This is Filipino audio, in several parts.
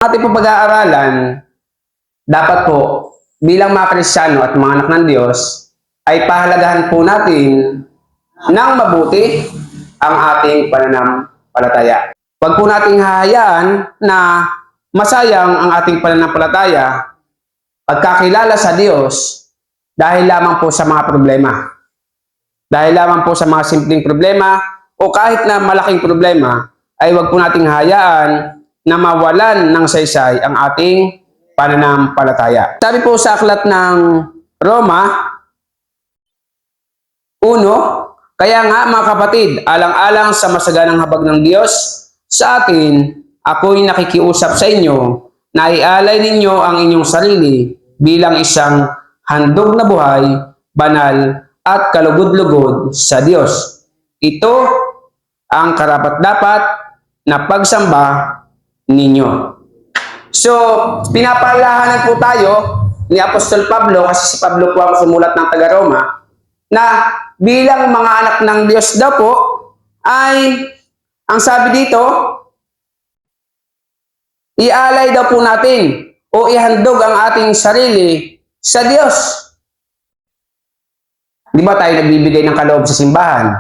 Ating po pag-aaralan, dapat po bilang mga Kristiyano at mga anak ng Diyos ay pahalagahan po natin ng mabuti ang ating pananampalataya. Huwag po nating hahayaan na masayang ang ating pananampalataya pagkakilala sa Diyos dahil lamang po sa mga problema. Dahil lamang po sa mga simpleng problema o kahit na malaking problema ay huwag po nating hayaan na mawalan ng saysay ang ating pananampalataya. Sabi po sa aklat ng Roma 1, kaya nga mga kapatid, alang-alang sa masaganang habag ng Diyos sa atin, ako'y nakikiusap sa inyo na ialay ninyo ang inyong sarili bilang isang handog na buhay, banal at kalugod-lugod sa Diyos. Ito ang karapat-dapat na pagsamba ninyo. So, pinapalahanan po tayo ni Apostol Pablo, kasi si Pablo po ang sumulat ng taga-Roma, na bilang mga anak ng Diyos daw po, ay, ang sabi dito, ialay daw po natin o ihandog ang ating sarili sa Diyos. Di ba tayo nagbibigay ng kaloob sa simbahan?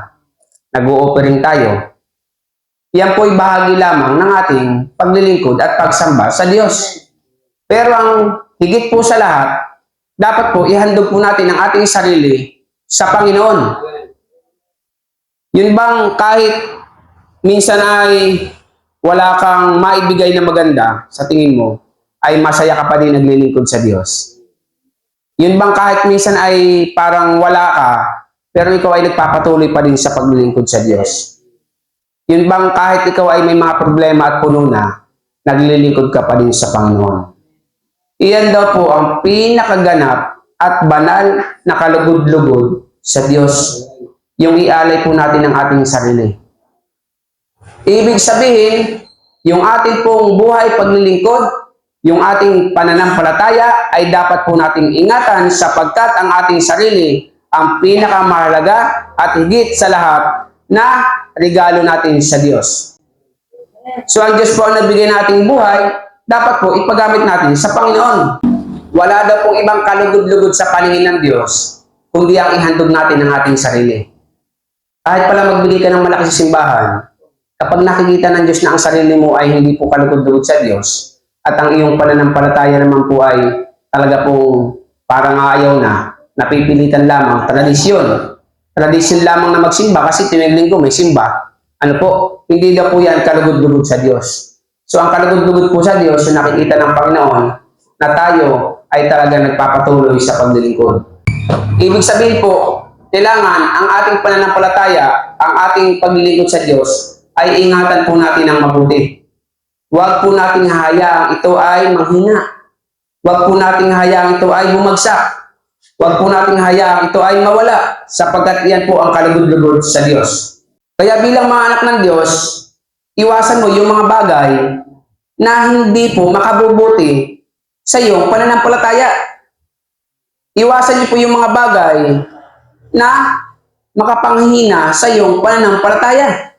Nag-o-offering tayo. Yan po ay bahagi lamang ng ating paglilingkod at pagsamba sa Diyos. Pero ang higit po sa lahat, dapat po ihandog po natin ang ating sarili sa Panginoon. Yun bang kahit minsan ay wala kang maibigay na maganda sa tingin mo, ay masaya ka pa din naglilingkod sa Diyos? Yun bang kahit minsan ay parang wala ka, pero ikaw ay nagpapatuloy pa din sa paglilingkod sa Diyos? Yun bang kahit ikaw ay may mga problema at puno na, naglilingkod ka pa din sa Panginoon? Iyan daw po ang pinakaganap at banal na kalugod-lugod sa Diyos, yung ialay po natin ang ating sarili. Ibig sabihin, yung ating pong buhay paglilingkod, yung ating pananampalataya ay dapat po nating ingatan sapagkat ang ating sarili ang pinakamahalaga at higit sa lahat na regalo natin sa Diyos. So ang Diyos po ang nagbigay nating buhay, dapat po ipagamit natin sa Panginoon. Wala daw pong ibang kalugod-lugod sa paningin ng Diyos, kundi ang ihandog natin ang ating sarili. Kahit pala magbigay ka ng malaki sa simbahan, kapag nakikita ng Diyos na ang sarili mo ay hindi po kalugod-lugod sa Diyos, at ang iyong pananampalataya naman po ay talaga pong parang ayaw na, napipilitan lamang, tradisyon. Tradisyon lamang na magsimba kasi tuwing linggo may simba. Ano po? Hindi na po yan kalugod-lugod sa Diyos. So ang kalugod-lugod po sa Diyos, yung nakikita ng Panginoon na tayo ay talaga nagpapatuloy sa paglilingkod. Ibig sabihin po, kailangan ang ating pananampalataya, ang ating paglilingkod sa Diyos, ay ingatan po natin ng mabuti. Huwag po nating hayaang ito ay manghina. Huwag po nating hayaang ito ay bumagsak. Huwag po nating hayaang ito ay mawala, sapagkat yan po ang kalugod-lugod sa Diyos. Kaya bilang mga anak ng Diyos, iwasan mo yung mga bagay na hindi po makabubuti sa iyong pananampalataya. Iwasan niyo po yung mga bagay na makapanghina sa iyong pananampalataya.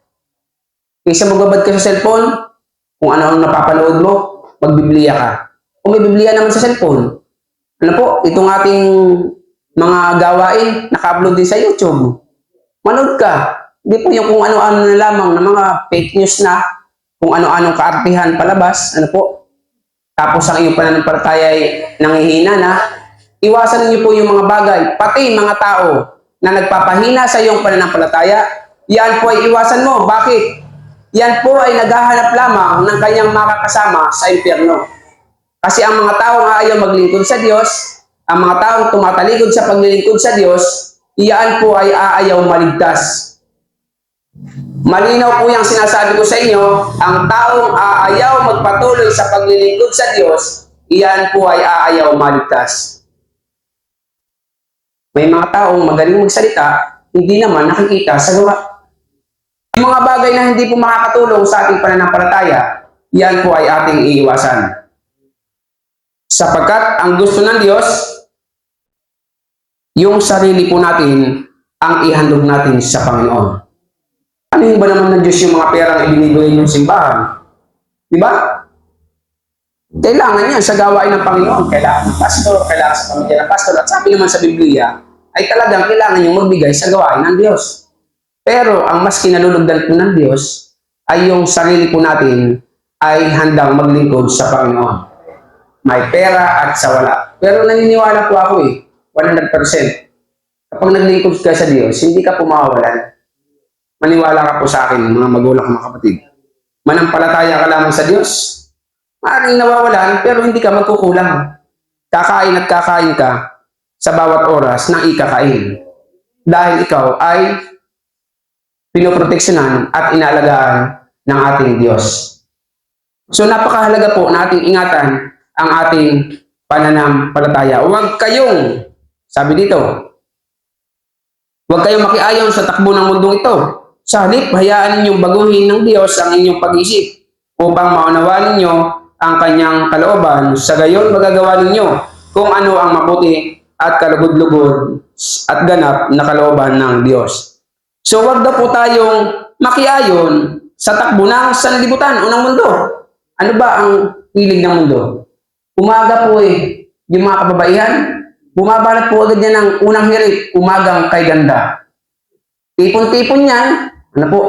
Kaysa magbabad ka sa cellphone, kung ano ang napapanood mo, magbibliya ka. Kung may Biblia naman sa cellphone, ano po, itong ating mga gawain, naka-upload din sa YouTube. Manood ka. Hindi po yung kung ano-ano na lamang na mga fake news na, kung ano-anong kaartihan palabas, ano po. Tapos ang iyong pananampalataya ay nanghihina na. Iwasan niyo po yung mga bagay, pati mga tao na nagpapahina sa iyong pananampalataya, yan po ay iwasan mo. Bakit? Yan po ay naghahanap lamang ng kanyang makakasama sa impyerno. Kasi ang mga taong ayaw maglingkod sa Diyos, ang mga taong tumatalikod sa paglilingkod sa Diyos, iyan po ay aayaw maligtas. Malinaw po yung sinasabi ko sa inyo, ang taong aayaw magpatuloy sa paglilingkod sa Diyos, iyan po ay aayaw maligtas. May mga taong magaling magsalita, hindi naman nakikita sa gawa. Yung mga bagay na hindi po makakatulong sa ating pananampalataya, yan po ay ating iiwasan. Sapagkat ang gusto ng Diyos, yung sarili po natin ang ihandog natin sa Panginoon. Ano ba naman ng Diyos yung mga perang ibinibigay ng simbahan? Di ba? Kailangan yan sa gawain ng Panginoon. Kailangan ng pastor, kailangan sa pamilya ng pastor. At sabi naman sa Biblia, ay talagang kailangan yung magbigay sa gawain ng Diyos. Pero ang mas kinalulugdan po ng Diyos ay yung sarili po natin ay handang maglingkod sa Panginoon. May pera at sa wala. Pero naniniwala po ako 100%. Kapag naglingkod ka sa Diyos, hindi ka pumawalan. Maniwala ka po sa akin, mga magulang, mga kapatid. Manampalataya ka lamang sa Diyos. Maaaring nawawalan, pero hindi ka magkukulang. Kakain at kakain ka sa bawat oras ng ikakain. Dahil ikaw ay pinoproteksyonan at inaalagaan ng ating Diyos. So napakahalaga po na ating ingatan ang ating pananampalataya. Huwag kayong, sabi dito, huwag kayong makiayon sa takbo ng mundong ito. Sa halip, hayaan ninyong baguhin ng Diyos ang inyong pag-isip upang maunawaan ninyo ang kanyang kalooban. Sa gayon, magagawa ninyo kung ano ang mabuti at kalugod-lugod at ganap na kalooban ng Diyos. So, huwag daw po tayong makiayon sa takbo ng sanlibutan o ng mundo. Ano ba ang hilig ng mundo? Umaga po yung mga kababaihan, bumabalat po agad yan ng unang hirit, umagang kay ganda. Tipon-tipon yan, ano po,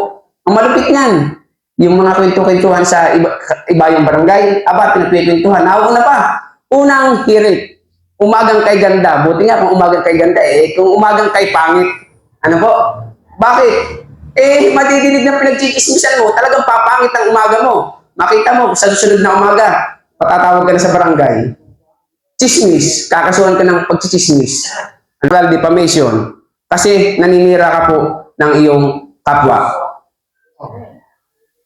ang malupit niyan. Yung mga kwento-kwentuhan sa iba yung barangay, pinagkwekwentuhan, nauna pa, unang hirit, umagang kay ganda. Buti nga kung umagang kay ganda kung umagang kay pangit, ano po, bakit? Madidinig na pinagchichismisan mo, talagang papangit ang umaga mo. Makita mo, sa susunod na umaga, patatawag ka na sa barangay. Chismis, kakasuhan ka ng pagchichismis. Legal defamation. Kasi naninira ka po ng iyong kapwa.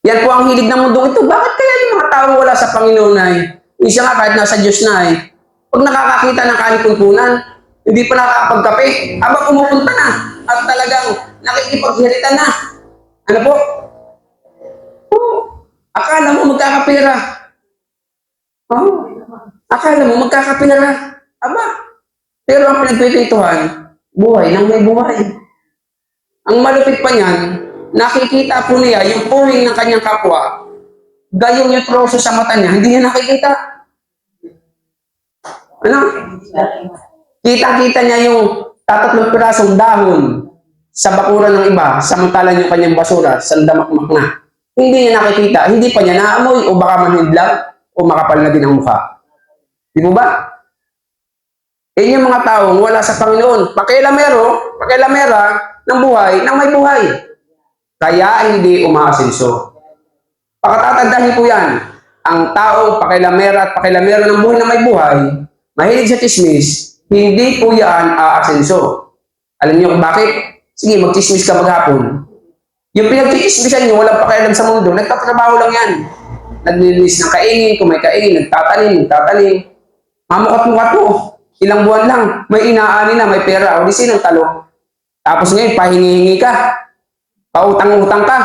Yan po ang hilig ng mundong ito. Bakit kaya yung mga tao wala sa Panginoon ay, isa nga kahit nasa Diyos na pag nakakakita ng kanipunpunan, hindi pa nakakapagkape, habang umupunta na, at talagang nakikipaghiritan na. Ano po? Akala mo magkakapera. Akala mo magkakapera. Pero ang pinagpipituhan, buhay nang may buhay. Ang malupit pa niyan, nakikita po niya yung puwing ng kanyang kapwa, gayong yung troso sa mata niya, hindi niya nakikita. Ano? Kita-kita niya yung tatatlong pirasong dahon sa bakuran ng iba, samantalang yung kanyang basura, sandamakmak na. Hindi niya nakikita, hindi pa niya naamoy, o baka manhidlang, o makapal na din ang mukha. Di mo ba? Yung mga taong wala sa Panginoon, pakialamera ng buhay, ng may buhay. Kaya hindi umaasenso. Pakatatandaan po yan. Ang taong pakialamera at pakialamera ng buhay na may buhay, mahilig sa chismis, hindi po yan aasenso. Alam niyo kung bakit? Sige, mag-chismis ka maghapon. Yung pinag-chismisan niyo, walang pakialam sa mundo, nagtatrabaho lang yan. Naglilinis ng kaingin, kung may kaingin, nagtatanim. Mamukat-mukat mo. Ilang buwan lang, may inaani na, may pera, o di sinang talo. Tapos ngayon, pahingi-hingi ka. Pautang-utang ka.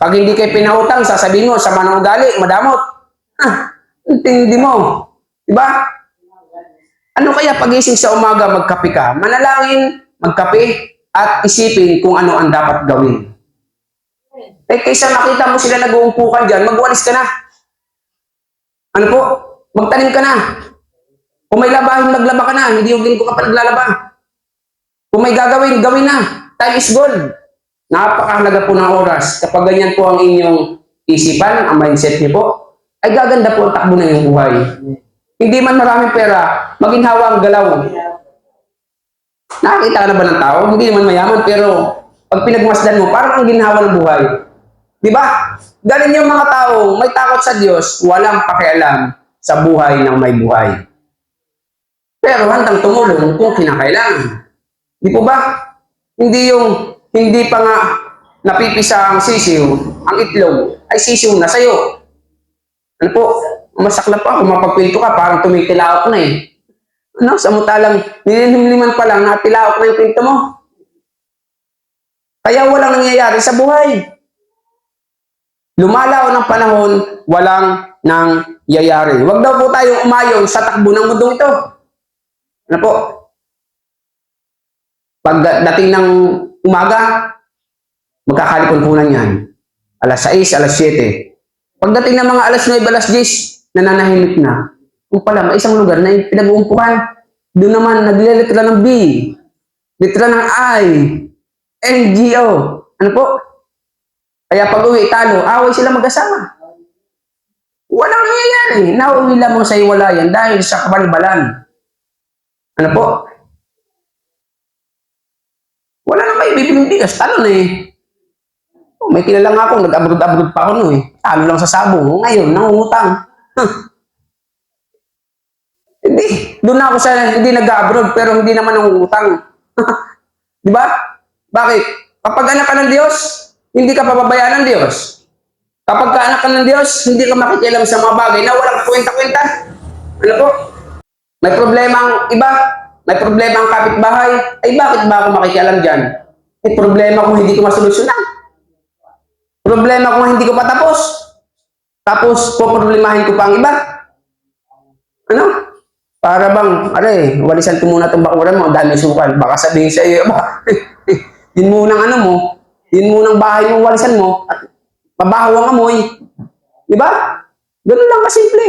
Pag hindi kayo pinautang, sasabihin mo, sama ng ugali, madamot. Intindi mo. Diba? Ano kaya pagising sa umaga, magkape ka? Manalangin, magkape, at isipin kung ano ang dapat gawin. Kaysa makita mo sila nag-uumpukan dyan, magwalis ka na. Ano po? Magtanim ka na. Kung may labahin, maglaba ka na. Hindi yung linggo ka pa naglalaba. Kung may gagawin, gawin na. Time is gold. Napakahalaga po ng oras. Kapag ganyan po ang inyong isipan, ang mindset niyo po, ay gaganda po ang takbo na yung buhay. Hindi man maraming pera, maginhawa ang galaw. Nakakita ka na ba ng tao? Hindi naman mayaman, pero pag pinagmasdan mo, parang ang ginhawa ng buhay. Di ba? Galing yung mga tao, may takot sa Diyos, walang pakialam sa buhay ng may buhay. Pero handang tumulong kung kinakailangan. Di po ba? Hindi pa nga napipisa ang sisiw, ang itlog, ay sisiw na sa'yo. Ano po? Masaklap pa, kung mapagpinto ka, parang tumitilaok na Ano? Samantalang nilinimliman pa lang na tilaok na yung pinto mo. Kaya walang nangyayari sa buhay. Lumalaw ng panahon, walang nangyayari. Huwag daw po tayong umayon sa takbo ng mundong ito. Ano po? Pagdating ng umaga, magkakalipon-punan yan. Alas 6, alas 7. Pagdating ng mga alas 9, alas 10, nananahimik na. Kung pala, may isang lugar na pinag-uumpukan. Doon naman, naglilitra ng B, litra ng I, NGO. Ano po? Kaya pag uwi, talo, away sila mag-asama. Walang nangyayari. Nauwi lamang sa iwalayan dahil sa kabalbalan. Ano po? Wala na kayo bibiling bigas. Talo na eh. Oh, may kilala nga ako, nag-abroad-abroad pa ako no eh. Talo lang sa sabong. Ngayon, nangungutang. Hindi. Doon ako sa hindi nag-abroad pero hindi naman nangungutang. Di ba? Bakit? Kapag anak ka ng Diyos, hindi ka pababayaan ng Diyos. Kapag ka anak ka ng Diyos, hindi ka makikialam sa mga bagay na walang kwenta-kwenta. Ano po? May problema ang iba, may problema ang kapitbahay, ay bakit ba ako makikialam dyan? May problema kung hindi ko masolusyonan. Problema kung hindi ko patapos. Tapos, poproblemahin ko pa ang iba. Ano? Para bang, walisan ko muna itong bakuran mo, dahil may sukan. Baka sabihin sa iyo, yun munang ano mo, yun munang bahay mong walisan mo, at mabaho ang amoy. Di ba? Ganun lang kasimple.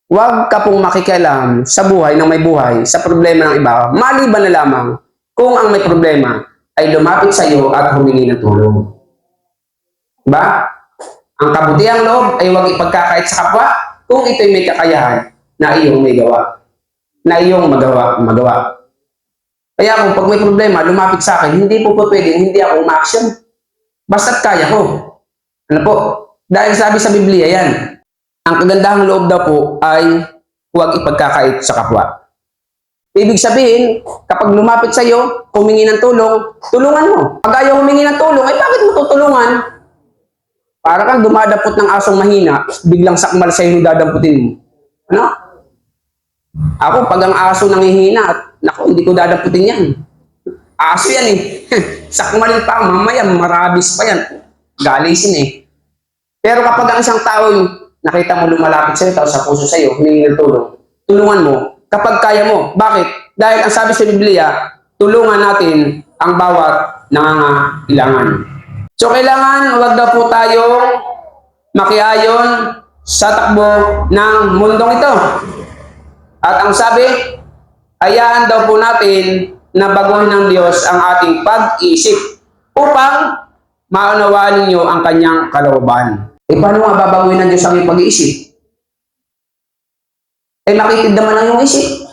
Huwag ka pong makikialam sa buhay ng may buhay, sa problema ng iba, maliban na lamang kung ang may problema ay lumapit sa iyo at humingi ng tulong. Diba? Ang kabutihang loob ay huwag ipagkakait sa kapwa kung ito'y may kakayahan na iyong may gawa. Na iyong magawa. Kaya kung pag may problema, lumapit sa akin, hindi po pwedeng hindi ako uma-action. Basta't kaya ko. Ano po? Dahil sabi sa Biblia yan, ang kagandahang loob daw po ay huwag ipagkakait sa kapwa. Ibig sabihin, kapag lumapit sa iyo, humingi ng tulong, tulungan mo. Pag ayaw humingi ng tulong, ay bakit mo tutulungan? Para kang dumadapot ng asong mahina, biglang sakmal sa iyo dadamputin mo. Ano? Ako, pag ang aso nangihina, at naku, hindi ko dadamputin yan. Aso yan eh. Sakmalin pa, mamaya marabis pa yan. Galisin eh. Pero kapag ang isang tao nakita mo lumalapit sa iyo, tao sa puso sa iyo, humingi ng tulong, tulungan mo kapag kaya mo. Bakit? Dahil ang sabi sa Biblia, tulungan natin ang bawat nangangailangan. So kailangan wag daw po tayong makiayon sa takbo ng mundong ito. At ang sabi, hayaan daw po natin na baguhin ng Diyos ang ating pag-iisip upang maunawaan ninyo ang kanyang kalooban. Eh, paano nga babaguhin ng Diyos ang iyong pag-iisip? Eh, makitid naman ang iyong isip.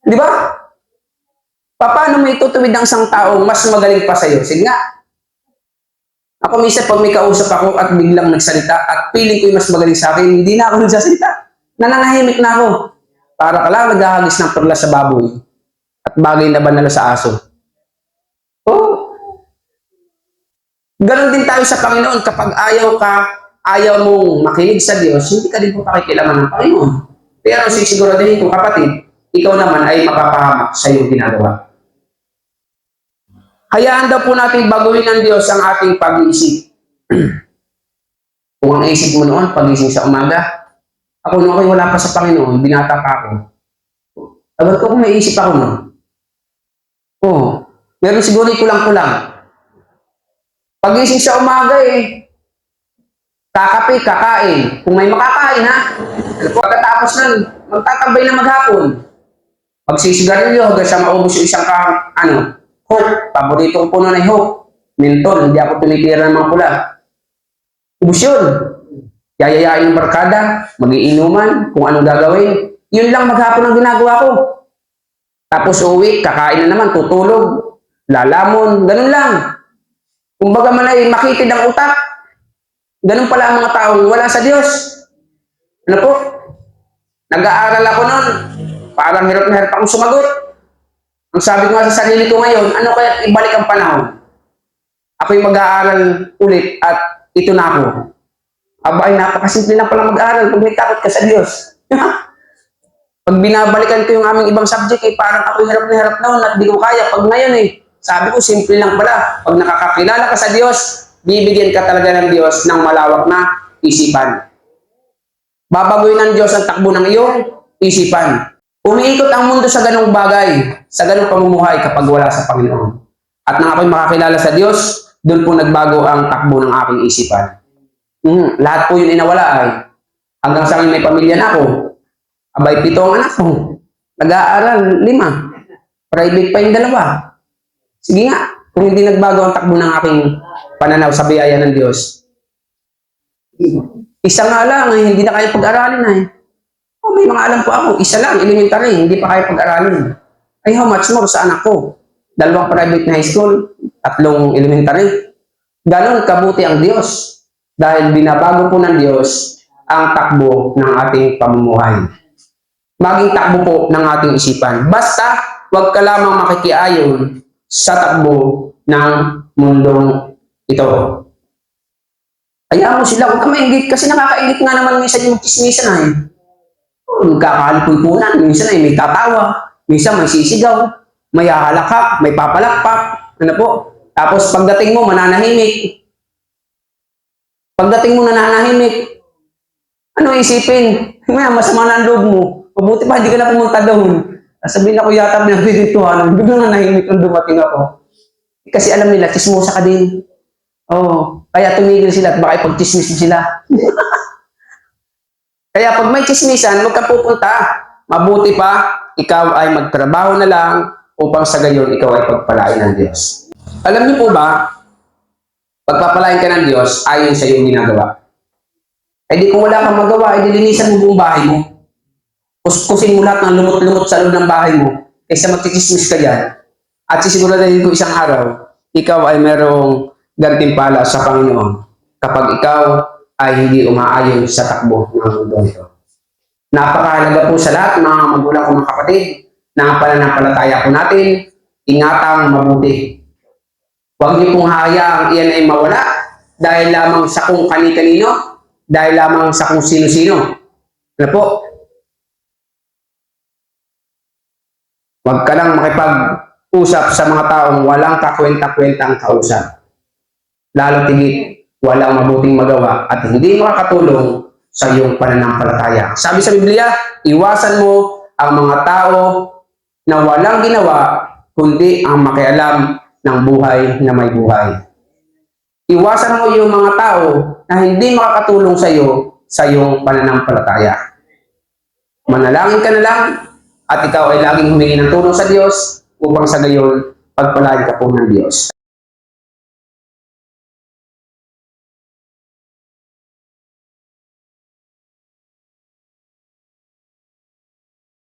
Di ba? Paano mo itutuwid ng isang taong mas magaling pa sa iyo? Sige nga. Ako minsan pag may kausap ako at biglang nagsalita at feeling ko yung mas magaling sa akin, hindi na ako nagsasalita. Nananahimik na ako. Para ka lang naghahagis ng perla sa baboy at bagay na banala sa aso. Oh. Ganon din tayo sa Panginoon. Kapag ayaw mong makinig sa Diyos, hindi ka din po pakikilaman ng Panginoon. Pero sisiguraduhin ko, kapatid, ikaw naman ay mapapahamak sa iyong ginagawa. Hayaan daw po natin baguhin ng Diyos ang ating pag-iisip. Kung ang isip mo noon, pag-isip sa umaga, ako nung ako'y wala pa sa Panginoon, binata pa ako. Agad ko kung may isip ako noon. Oo. Meron siguro kulang-kulang. Pag-isip sa umaga kakape, kakain. Kung may makakain ha. Pagkatapos nun, magtatambay na maghapon. Magsisigarilyo hanggang sa maubos yung isang Hope. Paborito ko puno na Hope. Menthol, hindi ako tumitira ng mga pula. Ubus yun. Yayayain yung barkada, mag-iinuman, kung anong gagawin. Yun lang maghapon ang ginagawa ko. Tapos uwi, kakain na naman, tutulog, lalamon, ganun lang. Kumbaga man ay makitid ang utak. Ganun pala ang mga taong wala sa Diyos. Ano po? Nag-aaral ako nun. Parang hirap na hirap akong sumagot. Ang sabi ko nga sa sarili ko ngayon, ano kaya ibalik ang panahon? Ako'y mag-aaral ulit at ito na ako. Aba ay napakasimple lang pala mag-aaral pag may takot ka sa Diyos. Pag binabalikan ko yung aming ibang subject, parang ako'y hirap na hirap noon at di ko kaya. Pag ngayon sabi ko, simple lang pala. Pag nakakakilala ka sa Diyos, bibigyan ka talaga ng Diyos ng malawak na isipan. Babaguhin ng Diyos ang takbo ng iyong isipan. Umiikot ang mundo sa ganong bagay, sa ganong pamumuhay kapag wala sa Panginoon. At nang ako'y makakilala sa Diyos, doon po nagbago ang takbo ng aking isipan. Lahat po yun inawala ay Hanggang sa akin may pamilya na ako. Abay, 7 ang anak ko. Nag-aaral, 5. Private pa yung 2. Sige nga, kung hindi nagbago ang takbo ng aking pananaw sa biyaya ng Diyos. Isa nga lang, hindi na kaya pag-aralin na Oh, may mga alam po ako, isa lang, elementary, hindi pa kaya pag-aralin. Ay, how much more sa anak ko? 2 private na high school, 3 elementary. Ganon kabuti ang Diyos. Dahil binabago po ng Diyos ang takbo ng ating pamumuhay. Maging takbo po ng ating isipan. Basta, huwag ka lamang makikiayon sa takbo ng mundong ito. Hayaan mo sila, huwag ka maingit kasi nakakaingit nga naman minsan yung chismisan na Nagkakalipunpunan, minsan ay may tatawa, minsan may sisigaw, may hahalakak, may papalakpak, ano po. Tapos pagdating mo, mananahimik. Pagdating mo nananahimik, ano isipin? Masama na ang loob mo. Mabuti pa, hindi ka na pumunta doon. Sabihin ako yata pinagdidituhan, biglang nanahimik nung dumating ako. Kasi alam nila, chismosa ka din. Kaya tumigil sila at baka ipag-chismis sila. Kaya pag may chismisan, huwag ka pupunta. Mabuti pa, ikaw ay magtrabaho na lang upang sa gayon ikaw ay pagpalain ng Diyos. Alam niyo po ba, pagpapalain ka ng Diyos, ayon sa iyong ginagawa. Di kung wala kang magawa, linisan mo buong bahay mo. Kuskusin mo lahat ng lumot-lumot sa loob ng bahay mo, kaysa magchichismis ka dyan. At sisiguraduhin ko isang araw, ikaw ay merong gantimpala sa Panginoon kapag ikaw ay hindi umaayon sa takbo ng mundo ito. Napakahalaga po sa lahat, mga magulang o mga kapatid, na pananampalataya po natin, ingatang mabuti. Huwag niyo pong hayaang iyan ay mawala dahil lamang sa kung kani-kanino, dahil lamang sa kung sino-sino. Ano po? Huwag ka lang makipag-usap sa mga taong walang kakwenta-kwentang kausap. Lalo tigit, walang mabuting magawa at hindi makakatulong sa iyong pananampalataya. Sabi sa Biblia, iwasan mo ang mga tao na walang ginawa kundi ang makialam ng buhay na may buhay. Iwasan mo yung mga tao na hindi makakatulong sa iyo sa iyong pananampalataya. Manalangin ka na lang at ikaw ay laging humingi ng tulong sa Diyos upang sa gayon pagpalain ka po ng Diyos.